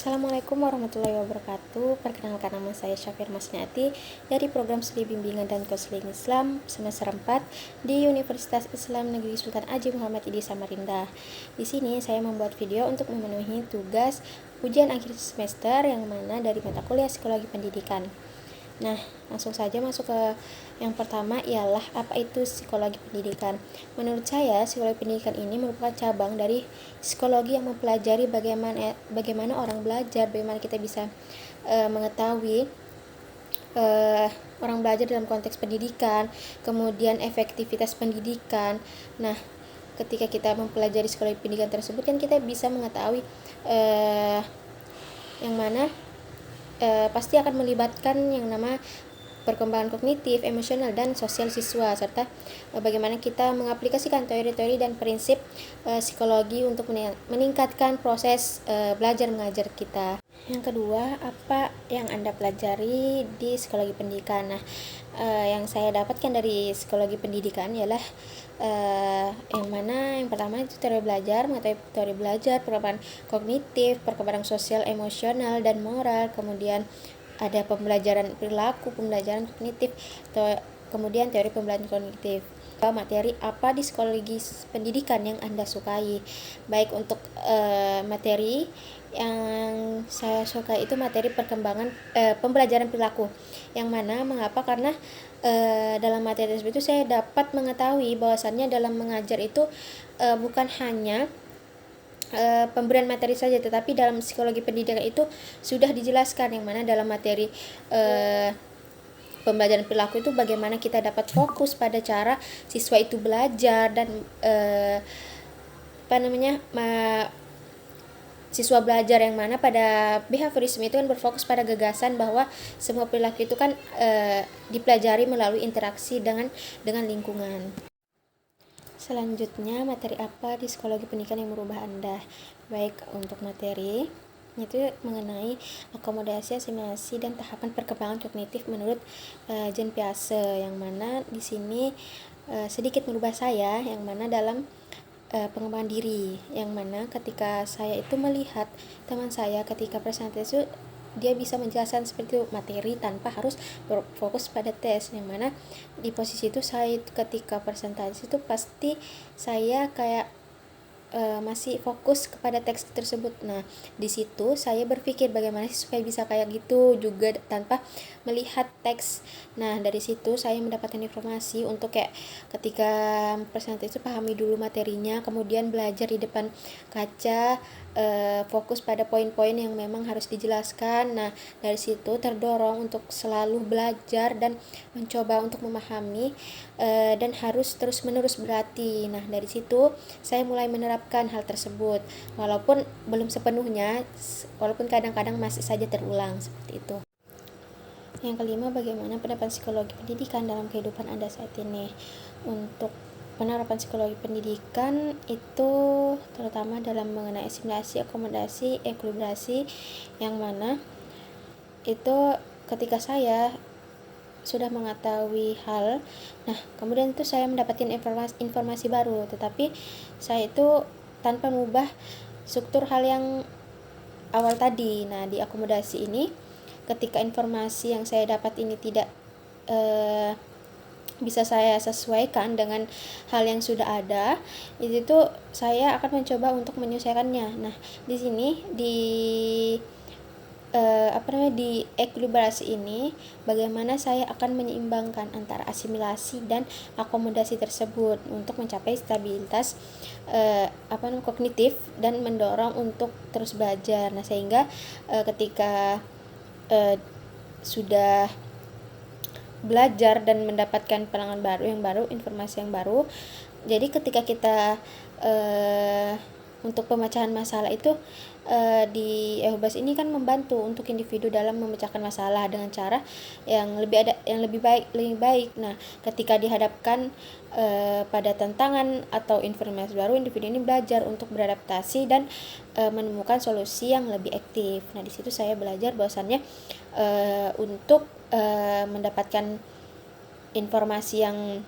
Assalamualaikum warahmatullahi wabarakatuh. Perkenalkan, nama saya Syafir Masniati dari program Studi Bimbingan dan Konseling Islam semester 4 di Universitas Islam Negeri Sultan Haji Muhammad Idi Samarinda. Di sini saya membuat video untuk memenuhi tugas ujian akhir semester yang mana dari mata kuliah Psikologi Pendidikan. Nah, langsung saja masuk ke yang pertama, ialah apa itu psikologi pendidikan. Menurut saya, psikologi pendidikan ini merupakan cabang dari psikologi yang mempelajari bagaimana orang belajar, bagaimana kita bisa mengetahui orang belajar dalam konteks pendidikan, kemudian efektivitas pendidikan. Nah, ketika kita mempelajari psikologi pendidikan tersebut kan kita bisa mengetahui yang mana pasti akan melibatkan yang nama perkembangan kognitif, emosional, dan sosial siswa, serta bagaimana kita mengaplikasikan teori-teori dan prinsip psikologi untuk meningkatkan proses belajar mengajar kita. Yang kedua, apa yang Anda pelajari di psikologi pendidikan? Nah, yang saya dapatkan dari psikologi pendidikan ialah yang mana yang pertama itu teori belajar, mengetahui teori belajar, perkembangan kognitif, perkembangan sosial, emosional, dan moral. Kemudian ada pembelajaran perilaku, pembelajaran kognitif, kemudian teori pembelajaran kognitif. Materi apa di psikologi pendidikan yang Anda sukai? Baik, untuk materi yang saya suka itu materi perkembangan pembelajaran perilaku. Yang mana mengapa? Karena dalam materi tersebut itu saya dapat mengetahui bahwasannya dalam mengajar itu bukan hanya pemberian materi saja, tetapi dalam psikologi pendidikan itu sudah dijelaskan yang mana dalam materi pembelajaran perilaku itu bagaimana kita dapat fokus pada cara siswa itu belajar dan siswa belajar yang mana pada behaviorisme itu kan berfokus pada gagasan bahwa semua perilaku itu kan dipelajari melalui interaksi dengan lingkungan. Selanjutnya, materi apa di psikologi pendidikan yang merubah Anda? Baik, untuk materi itu mengenai akomodasi, asimilasi, dan tahapan perkembangan kognitif menurut Jean Piaget, yang mana di sini sedikit merubah saya, yang mana dalam pengembangan diri, yang mana ketika saya itu melihat teman saya ketika presentasi dia bisa menjelaskan seperti itu materi tanpa harus berfokus pada tes, yang mana di posisi itu saya ketika presentasi itu pasti saya kayak masih fokus kepada teks tersebut. Nah, di situ saya berpikir bagaimana sih supaya bisa kayak gitu juga tanpa melihat teks. Nah, dari situ saya mendapatkan informasi untuk kayak ketika presentasi itu pahami dulu materinya, kemudian belajar di depan kaca, fokus pada poin-poin yang memang harus dijelaskan. Nah, dari situ terdorong untuk selalu belajar dan mencoba untuk memahami dan harus terus-menerus berlatih. Nah, dari situ saya mulai menerapkan hal tersebut, walaupun belum sepenuhnya, walaupun kadang-kadang masih saja terulang seperti itu. Yang kelima, bagaimana penerapan psikologi pendidikan dalam kehidupan Anda saat ini? Untuk penerapan psikologi pendidikan itu terutama dalam mengenai asimilasi, akomodasi, ekuilibrasi, yang mana itu ketika saya sudah mengetahui hal, nah kemudian itu saya mendapatkan informasi baru, tetapi saya itu tanpa mengubah struktur hal yang awal tadi. Nah, di akomodasi ini ketika informasi yang saya dapat ini tidak bisa saya sesuaikan dengan hal yang sudah ada, itu tuh saya akan mencoba untuk menyesuaikannya. Nah, di sini di di ekuilibrasi ini bagaimana saya akan menyeimbangkan antara asimilasi dan akomodasi tersebut untuk mencapai stabilitas kognitif dan mendorong untuk terus belajar. Nah, sehingga ketika sudah belajar dan mendapatkan pengalaman baru, informasi yang baru, jadi ketika kita untuk pemecahan masalah itu di EUBAS ini kan membantu untuk individu dalam memecahkan masalah dengan cara yang lebih baik. Nah, ketika dihadapkan pada tantangan atau informasi baru, individu ini belajar untuk beradaptasi dan menemukan solusi yang lebih aktif. Nah, di situ saya belajar bahwasannya untuk mendapatkan informasi yang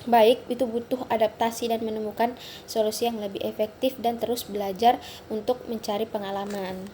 baik itu butuh adaptasi dan menemukan solusi yang lebih efektif dan terus belajar untuk mencari pengalaman.